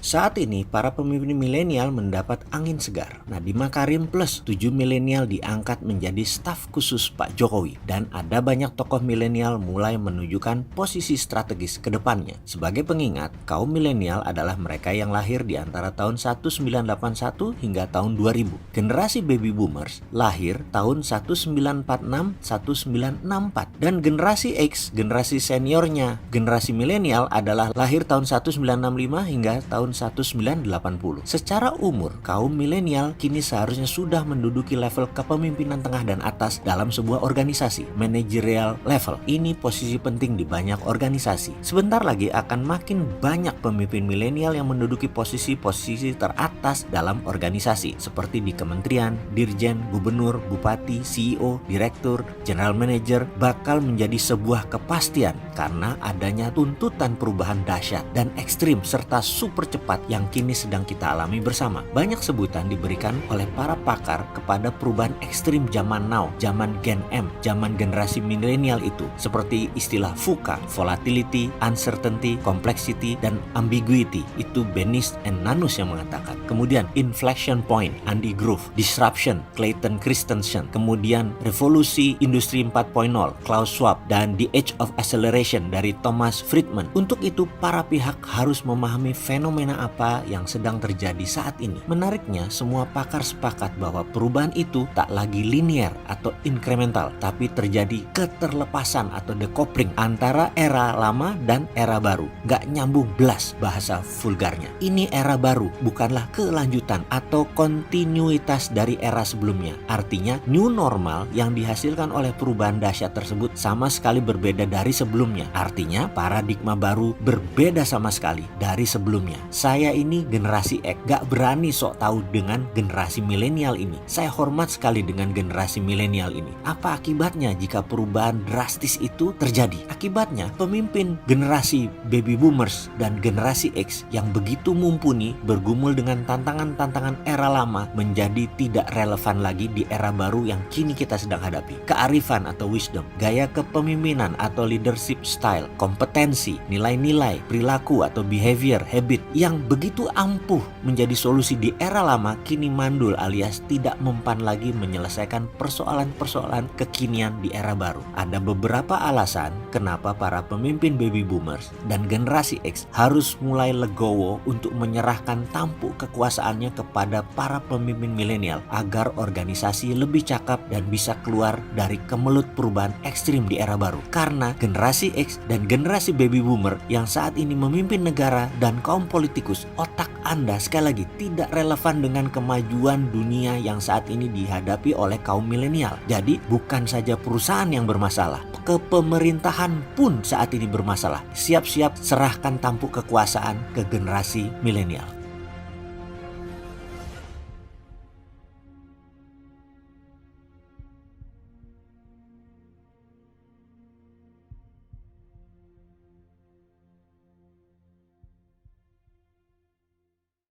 Saat ini, para pemimpin milenial mendapat angin segar. Nadiem Makarim plus 7 milenial diangkat menjadi staf khusus Pak Jokowi. Dan ada banyak tokoh milenial mulai menunjukkan posisi strategis ke depannya. Sebagai pengingat, kaum milenial adalah mereka yang lahir di antara tahun 1981 hingga tahun 2000. Generasi baby boomers lahir tahun 1946-1964. Dan generasi X, generasi seniornya, generasi milenial adalah lahir tahun 1965 hingga tahun 1980. Secara umur, kaum milenial kini seharusnya sudah menduduki level kepemimpinan tengah dan atas dalam sebuah organisasi, managerial level. Ini posisi penting di banyak organisasi. Sebentar lagi akan makin banyak pemimpin milenial yang menduduki posisi-posisi teratas dalam organisasi, seperti di kementerian, dirjen, gubernur, bupati, CEO, direktur, general manager, bakal menjadi sebuah kepastian karena adanya tuntutan perubahan dahsyat dan ekstrim serta super cepat yang kini sedang kita alami bersama. Banyak sebutan diberikan oleh para pakar kepada perubahan ekstrim zaman now, zaman Gen M, zaman generasi milenial itu, seperti istilah VUCA, volatility, uncertainty, complexity, dan ambiguity. Itu Benis and Nanus yang mengatakan. Kemudian inflection point, Andy Grove, disruption, Clayton Christensen, kemudian revolusi industri 4.0, Klaus Schwab, dan the age of acceleration dari Thomas Friedman. Untuk itu, para pihak harus memahami fenomena apa yang sedang terjadi saat ini. Menariknya, semua pakar sepakat bahwa perubahan itu tak lagi linear atau incremental, tapi terjadi keterlepasan atau decoupling antara era lama dan era baru. Gak nyambung belas bahasa vulgarnya. Ini era baru, bukanlah kelanjutan atau kontinuitas dari era sebelumnya. Artinya, new normal yang dihasilkan oleh perubahan dahsyat tersebut sama sekali berbeda dari sebelumnya. Artinya, paradigma baru berbeda sama sekali dari sebelumnya. Saya ini generasi X, gak berani sok tahu dengan generasi milenial ini. Saya hormat sekali dengan generasi milenial ini. Apa akibatnya jika perubahan drastis itu terjadi? Akibatnya, pemimpin generasi baby boomers dan generasi X yang begitu mumpuni bergumul dengan tantangan-tantangan era lama menjadi tidak relevan lagi di era baru yang kini kita sedang hadapi. Kearifan atau wisdom, gaya kepemimpinan atau leadership style, kompetensi, nilai-nilai, perilaku atau behavior, habit yang begitu ampuh menjadi solusi di era lama kini mandul alias tidak mempan lagi menyelesaikan persoalan-persoalan kekinian di era baru. Ada beberapa alasan kenapa para pemimpin baby boomers dan generasi X harus mulai legowo untuk menyerahkan tampuk kekuasaannya kepada para pemimpin milenial agar organisasi lebih cakap dan bisa keluar dari kemelut perubahan ekstrim di era baru. Karena generasi X dan generasi baby boomer yang saat ini memimpin negara dan kaum politikus, otak Anda sekali lagi tidak relevan dengan kemajuan dunia yang saat ini dihadapi oleh kaum milenial. Jadi bukan saja perusahaan yang bermasalah, kepemerintahan pun saat ini bermasalah. Siap-siap serahkan tampuk kekuasaan ke generasi milenial.